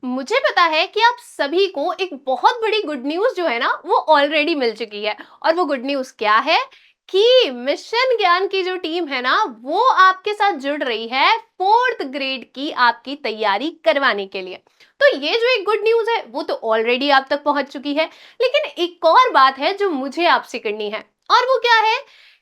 मुझे पता है कि आप सभी को एक बहुत बड़ी गुड न्यूज़ जो है ना वो ऑलरेडी मिल चुकी है। और वो गुड न्यूज़ क्या है कि मिशन ज्ञान की जो टीम है ना वो आपके साथ जुड़ रही है 4th ग्रेड की आपकी तैयारी करवाने के लिए। तो ये जो एक गुड न्यूज़ है वो तो ऑलरेडी आप तक पहुंच चुकी है, लेकिन एक और बात है जो मुझे आपसे करनी है। और वो क्या है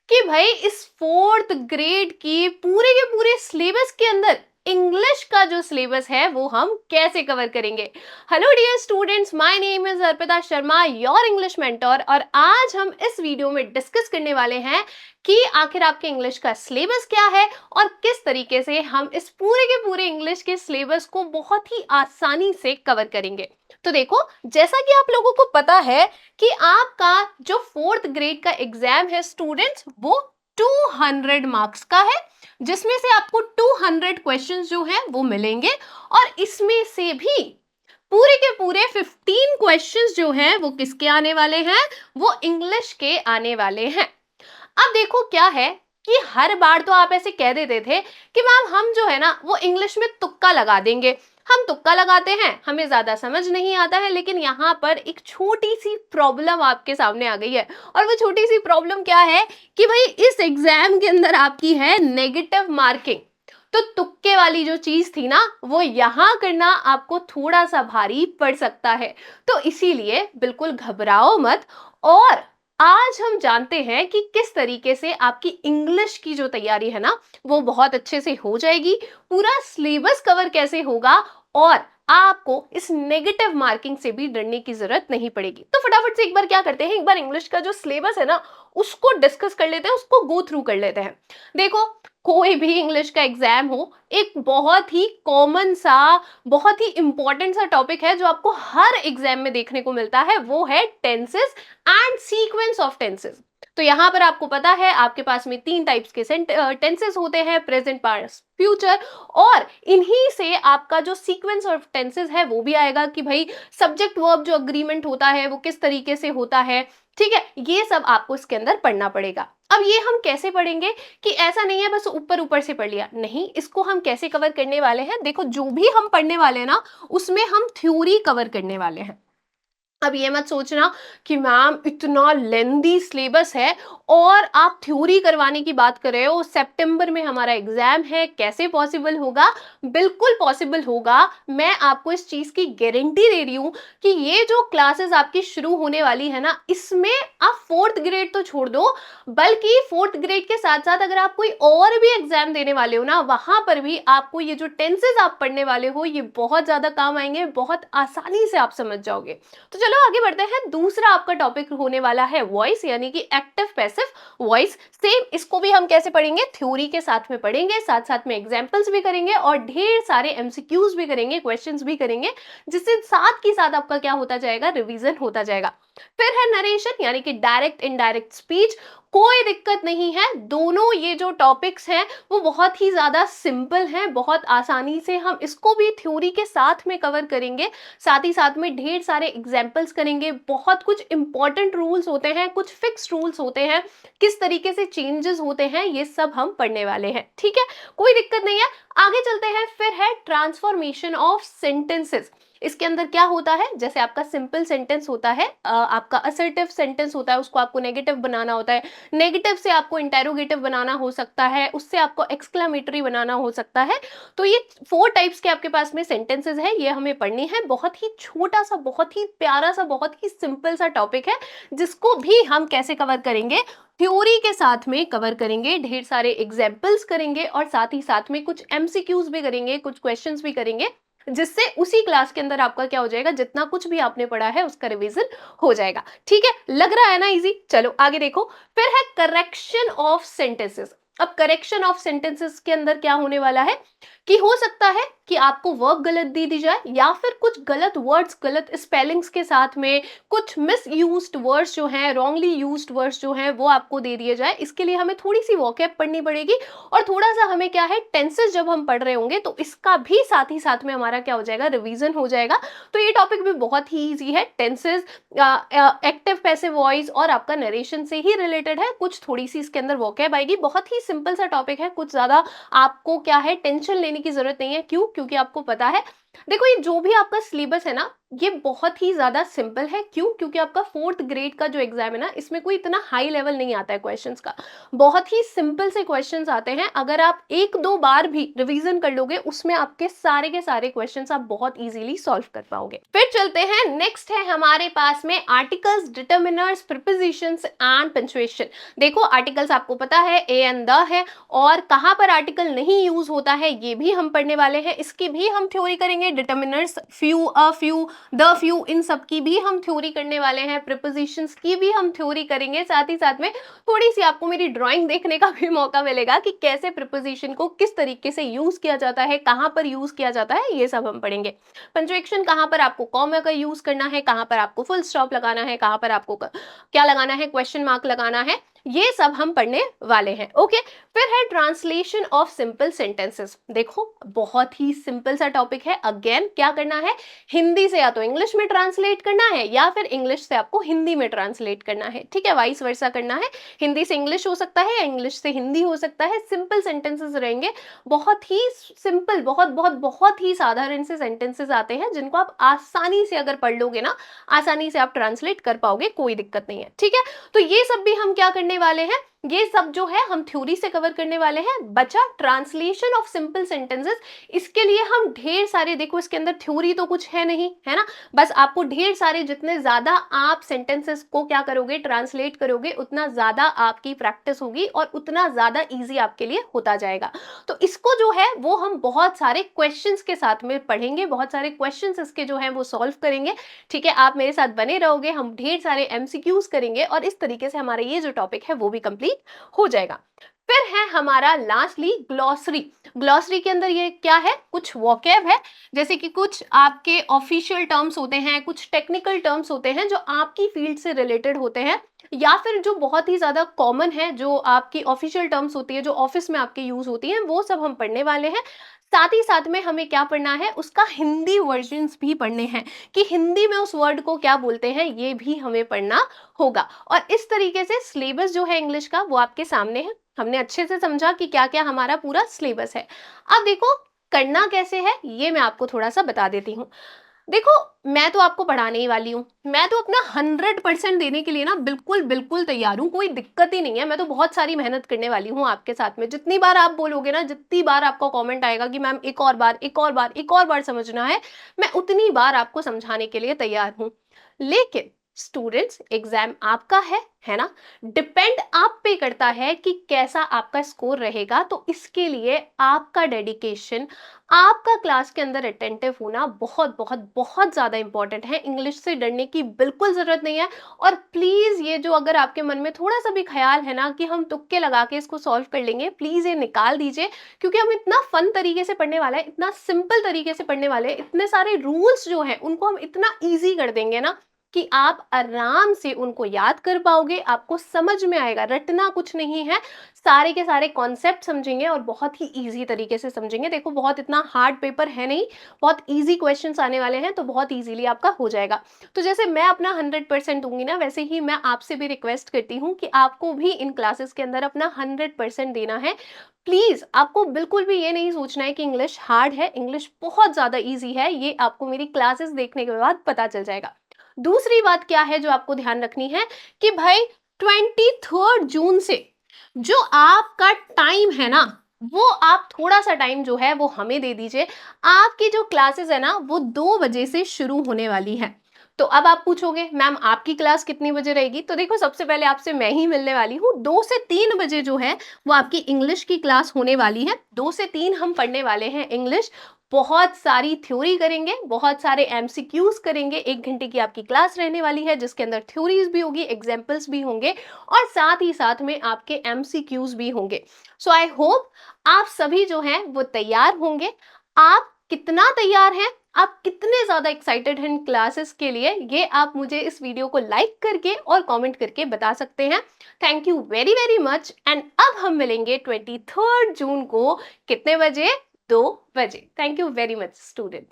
कि भाई इस 4th ग्रेड की पूरे के पूरे सिलेबस के अंदर इंग्लिश का जो सिलेबस है वो हम कैसे कवर करेंगे। Hello dear students, my name is Arpita Sharma, your English mentor. और आज हम इस वीडियो में डिस्कस करने वाले हैं कि आखिर आपके इंग्लिश का सिलेबस क्या है और किस तरीके से हम इस पूरे के पूरे इंग्लिश के सिलेबस को बहुत ही आसानी से कवर करेंगे। तो देखो, जैसा कि आप लोगों को पता है कि आपका जो 4th ग्रेड का एग्जाम है स्टूडेंट्स वो 200 मार्क्स का है, जिसमें से आपको 200 क्वेश्चंस जो हैं वो मिलेंगे। और इसमें से भी पूरे के पूरे 15 क्वेश्चंस जो हैं वो किसके आने वाले हैं, वो इंग्लिश के आने वाले हैं। अब देखो क्या है कि हर बार तो आप ऐसे कह देते थे कि मैम हम जो है ना वो इंग्लिश में तुक्का लगा देंगे। हम तुक्का लगाते हैं, हमें ज्यादा समझ नहीं आता है, लेकिन यहाँ पर एक छोटी सी प्रॉब्लम आपके सामने आ गई है। और वो छोटी सी प्रॉब्लम क्या है कि भाई इस एग्जाम के अंदर आपकी है नेगेटिव मार्किंग। तो तुक्के वाली जो चीज थी ना वो यहाँ करना आपको थोड़ा सा भारी पड़ सकता है। तो इसीलिए बिल्कुल घबराओ मत। और आज हम जानते हैं कि किस तरीके से आपकी इंग्लिश की जो तैयारी है ना वो बहुत अच्छे से हो जाएगी, पूरा सिलेबस कवर कैसे होगा, और आपको इस नेगेटिव मार्किंग से भी डरने की जरूरत नहीं पड़ेगी। तो फटाफट से एक बार क्या करते हैं, एक बार इंग्लिश का जो सिलेबस है ना उसको डिस्कस कर लेते हैं, उसको गो थ्रू कर लेते हैं। देखो, कोई भी इंग्लिश का एग्जाम हो, एक बहुत ही कॉमन सा, बहुत ही इंपॉर्टेंट सा टॉपिक है जो आपको हर एग्जाम में देखने को मिलता है, वो है tenses and sequence of tenses. तो यहाँ पर आपको पता है आपके पास में 3 टाइप्स के टेंसेस होते हैं, प्रेजेंट, पास्ट, फ्यूचर। और इन्हीं से आपका जो सीक्वेंस ऑफ टेंसेस है वो भी आएगा कि भाई सब्जेक्ट वर्ब जो अग्रीमेंट होता है वो किस तरीके से होता है। ठीक है, ये सब आपको इसके अंदर पढ़ना पड़ेगा। अब ये हम कैसे पढ़ेंगे कि ऐसा नहीं है बस ऊपर ऊपर से पढ़ लिया, नहीं, इसको हम कैसे कवर करने वाले हैं। देखो, जो भी हम पढ़ने वाले हैं ना उसमें हम थ्योरी कवर करने वाले हैं। अब ये मत सोचना कि मैम इतना लेंदी सिलेबस है और आप थ्योरी करवाने की बात कर रहे हो, सितंबर में हमारा एग्जाम है, कैसे पॉसिबल होगा। बिल्कुल पॉसिबल होगा। मैं आपको इस चीज की गारंटी दे रही हूं कि ये जो क्लासेस आपकी शुरू होने वाली है ना इसमें आप 4th ग्रेड तो छोड़ दो, बल्कि 4th ग्रेड के साथ साथ अगर आप कोई और भी एग्जाम देने वाले हो ना वहां पर भी आपको ये जो टेंसेस आप पढ़ने वाले हो ये बहुत ज्यादा काम आएंगे, बहुत आसानी से आप समझ जाओगे। तो चलो आगे बढ़ते हैं। दूसरा आपका टॉपिक होने वाला है वॉइस, यानी कि एक्टिव पैसिव वॉइस। सेम इसको भी हम कैसे पढ़ेंगे, थ्योरी के साथ में पढ़ेंगे, साथ साथ में एग्जांपल्स भी करेंगे और ढेर सारे एमसीक्यूज भी करेंगे, क्वेश्चंस भी करेंगे, जिससे साथ के साथ आपका क्या होता जाएगा, रिवीजन होता जाएगा। फिर है नरेशन, यानी कि डायरेक्ट इनडायरेक्ट स्पीच। कोई दिक्कत नहीं है, दोनों ये जो टॉपिक्स हैं वो बहुत ही ज्यादा सिंपल हैं, बहुत आसानी से हम इसको भी थ्योरी के साथ में कवर करेंगे, साथ ही साथ में ढेर सारे एग्जाम्पल्स करेंगे। बहुत कुछ इंपॉर्टेंट रूल्स होते हैं, कुछ फिक्स रूल्स होते हैं, किस तरीके से चेंजेस होते हैं, ये सब हम पढ़ने वाले हैं। ठीक है, कोई दिक्कत नहीं है। आगे चलते हैं। फिर है ट्रांसफॉर्मेशन ऑफ सेंटेंसेस। इसके अंदर क्या होता है, जैसे आपका सिंपल सेंटेंस होता है, आपका असर्टिव सेंटेंस होता है, उसको आपको नेगेटिव बनाना होता है, नेगेटिव से आपको इंटेरोगेटिव बनाना हो सकता है, उससे आपको एक्सक्लेमेटरी बनाना हो सकता है। तो ये 4 टाइप्स के आपके पास में सेंटेंसेस है, ये हमें पढ़नी है। बहुत ही छोटा सा, बहुत ही प्यारा सा, बहुत ही सिंपल सा टॉपिक है, जिसको भी हम कैसे कवर करेंगे, थ्योरी के साथ में कवर करेंगे, ढेर सारे एग्जाम्पल्स करेंगे और साथ ही साथ में कुछ एमसीक्यूज भी करेंगे, कुछ क्वेश्चंस भी करेंगे, जिससे उसी क्लास के अंदर आपका क्या हो जाएगा, जितना कुछ भी आपने पढ़ा है उसका रिवीजन हो जाएगा। ठीक है, लग रहा है ना इजी। चलो आगे देखो। फिर है करेक्शन ऑफ सेंटेंसेस। अब करेक्शन ऑफ सेंटेंसेस के अंदर क्या होने वाला है कि हो सकता है कि आपको वर्ब गलत दे दी जाए, या फिर कुछ गलत वर्ड्स, गलत स्पेलिंग्स के साथ में कुछ मिस यूज्ड वर्ड्स जो हैं, रॉन्गली यूज्ड वर्ड्स जो हैं वो आपको दे दिए जाए। इसके लिए हमें थोड़ी सी वोकैब पढ़नी पड़ेगी और थोड़ा सा हमें क्या है, टेंसेस जब हम पढ़ रहे होंगे तो इसका भी साथ ही साथ में हमारा क्या हो जाएगा, रिवीजन हो जाएगा। तो ये टॉपिक भी बहुत ही ईजी है। टेंसेस, एक्टिव पैसिव वॉइस और आपका नरेशन से ही रिलेटेड है। कुछ थोड़ी सी इसके अंदर वोकैब आएगी, बहुत ही सिंपल सा टॉपिक है, कुछ ज्यादा आपको क्या है टेंशन लेने की जरूरत नहीं है। क्यों? क्योंकि आपको पता है देखो ये जो भी आपका सिलेबस है ना, ये बहुत ही ज्यादा सिंपल है। क्यों? क्योंकि आपका 4th ग्रेड का जो एग्जाम है ना, इसमें कोई इतना हाई लेवल नहीं आता है क्वेश्चंस का। बहुत ही सिंपल से क्वेश्चंस आते हैं। अगर आप एक दो बार भी रिवीजन कर लोगे, उसमें आपके सारे के सारे क्वेश्चंस आप बहुत इजीली सॉल्व कर पाओगे। फिर चलते हैं, नेक्स्ट है हमारे पास में articles, determiners, prepositions and punctuation. देखो आर्टिकल्स आपको पता है ए एंड द है, और कहां पर आर्टिकल नहीं यूज होता है ये भी हम पढ़ने वाले हैं। इसकी भी हम थ्योरी करेंगे। Determiners, few, a few, the few, इन सब की भी हम थ्योरी करने वाले हैं। प्रीपोजिशंस की भी हम थ्योरी करेंगे। साथ ही साथ में थोड़ी सी आपको मेरी ड्राइंग देखने का भी मौका मिलेगा कि कैसे प्रीपोजिशन को किस तरीके से यूज किया जाता है, कहां पर यूज किया जाता है, ये सब हम पढ़ेंगे। पंक्चुएशन, कहां पर आपको कॉमा का यूज करना है, कहां पर आपको फुल स्टॉप लगाना है, कहां पर आपको क्या लगाना है, क्वेश्चन मार्क लगाना है, ये सब हम पढ़ने वाले हैं। ओके। फिर है ट्रांसलेशन ऑफ सिंपल सेंटेंसेस। देखो बहुत ही सिंपल सा टॉपिक है। अगेन क्या करना है, हिंदी से या तो इंग्लिश में ट्रांसलेट करना है, या फिर इंग्लिश से आपको हिंदी में ट्रांसलेट करना है। ठीक है, वाइस वर्सा करना है। हिंदी से इंग्लिश हो सकता है या इंग्लिश से हिंदी हो सकता है। सिंपल सेंटेंसेस रहेंगे, बहुत ही सिंपल, बहुत बहुत बहुत ही साधारण से सेंटेंसेस आते हैं जिनको आप आसानी से अगर पढ़ लोगे ना, आसानी से आप ट्रांसलेट कर पाओगे, कोई दिक्कत नहीं है। ठीक है, तो ये सब भी हम क्या करने वाले हैं, ये सब जो है हम थ्योरी से कवर करने वाले हैं। बचा ट्रांसलेशन ऑफ सिंपल सेंटेंसेस। इसके लिए हम ढेर सारे, देखो इसके अंदर थ्योरी तो कुछ है नहीं, है ना, बस आपको ढेर सारे, जितने ज्यादा आप सेंटेंसेस को क्या करोगे, ट्रांसलेट करोगे, उतना ज्यादा आपकी प्रैक्टिस होगी और उतना ज्यादा इजी आपके लिए होता जाएगा। तो इसको जो है वो हम बहुत सारे क्वेश्चंस के साथ में पढ़ेंगे, बहुत सारे क्वेश्चंस इसके जो है वो सॉल्व करेंगे। ठीक है, आप मेरे साथ बने रहोगे, हम ढेर सारे एमसीक्यूज करेंगे और इस तरीके से हमारा ये जो टॉपिक है वो भी कंप्लीट हो जाएगा। फिर है हमारा लास्टली ग्लॉसरी। ग्लॉसरी के अंदर ये क्या है, कुछ वोकैब है, जैसे कि कुछ आपके ऑफिशियल टर्म्स होते हैं, कुछ टेक्निकल टर्म्स होते हैं जो आपकी फील्ड से रिलेटेड होते हैं, या फिर जो बहुत ही ज्यादा कॉमन है, जो आपकी ऑफिशियल टर्म्स होती है, जो ऑफिस में आपके यूज होती हैं, वो सब हम पढ़ने वाले हैं। साथ ही साथ में हमें क्या पढ़ना है, उसका हिंदी वर्जन्स भी पढ़ने हैं, कि हिंदी में उस वर्ड को क्या बोलते हैं, ये भी हमें पढ़ना होगा। और इस तरीके से सिलेबस जो है इंग्लिश का वो आपके सामने है। हमने अच्छे से समझा कि क्या क्या हमारा पूरा सिलेबस है। अब देखो करना कैसे है, ये मैं आपको थोड़ा सा बता देती हूँ। देखो मैं तो आपको पढ़ाने ही वाली हूँ, मैं तो अपना 100% देने के लिए ना बिल्कुल बिल्कुल तैयार हूँ, कोई दिक्कत ही नहीं है। मैं तो बहुत सारी मेहनत करने वाली हूँ आपके साथ में। जितनी बार आप बोलोगे ना, जितनी बार आपका कमेंट आएगा कि मैम एक और बार, एक और बार, एक और बार समझना है, मैं उतनी बार आपको समझाने के लिए तैयार हूँ। लेकिन स्टूडेंट्स, एग्जाम आपका है ना, डिपेंड आप पे करता है कि कैसा आपका स्कोर रहेगा। तो इसके लिए आपका डेडिकेशन, आपका क्लास के अंदर अटेंटिव होना बहुत बहुत बहुत ज्यादा इंपॉर्टेंट है। इंग्लिश से डरने की बिल्कुल जरूरत नहीं है। और प्लीज ये जो अगर आपके मन में थोड़ा सा भी ख्याल है ना कि हम तुक्के लगा के इसको सॉल्व कर लेंगे, प्लीज ये निकाल दीजिए। क्योंकि हम इतना फन तरीके से पढ़ने वाला है, इतना सिंपल तरीके से पढ़ने वाले हैं, इतने सारे रूल्स जो हैं उनको हम इतना ईजी कर देंगे ना कि आप आराम से उनको याद कर पाओगे, आपको समझ में आएगा। रटना कुछ नहीं है, सारे के सारे कॉन्सेप्ट समझेंगे और बहुत ही इजी तरीके से समझेंगे। देखो बहुत इतना हार्ड पेपर है नहीं, बहुत इजी क्वेश्चंस आने वाले हैं, तो बहुत इजीली आपका हो जाएगा। तो जैसे मैं अपना 100% दूंगी ना, वैसे ही मैं आपसे भी रिक्वेस्ट करती हूँ कि आपको भी इन क्लासेस के अंदर अपना 100% देना है। प्लीज आपको बिल्कुल भी ये नहीं सोचना है कि इंग्लिश हार्ड है, इंग्लिश बहुत ज्यादा इजी है, ये आपको मेरी क्लासेस देखने के बाद पता चल जाएगा। दूसरी बात क्या है जो आपको ध्यान रखनी है, कि भाई 23 जून से जो आपका टाइम है ना, वो आप थोड़ा सा टाइम जो है वो हमें दे दीजिए। आपकी जो क्लासेस है ना वो 2 बजे से शुरू होने वाली है। तो अब आप पूछोगे मैम आपकी क्लास कितनी बजे रहेगी, तो देखो सबसे पहले आपसे मैं ही मिलने वाली हूँ। 2 से 3 बजे जो है वो आपकी इंग्लिश की क्लास होने वाली है। 2 से 3 हम पढ़ने वाले हैं इंग्लिश। बहुत सारी थ्योरी करेंगे, बहुत सारे एमसीक्यूज करेंगे। 1 घंटे की आपकी क्लास रहने वाली है जिसके अंदर थ्योरीज भी होगी, एग्जाम्पल्स भी होंगे और साथ ही साथ में आपके एमसीक्यूज भी होंगे। सो आई होप आप सभी जो हैं वो तैयार होंगे। आप कितना तैयार हैं, आप कितने ज्यादा एक्साइटेड हैं क्लासेस के लिए, ये आप मुझे इस वीडियो को लाइक करके और कमेंट करके बता सकते हैं। Thank you very very much. And अब हम मिलेंगे 23 जून को, कितने बजे, 2 बजे। Thank you very much students.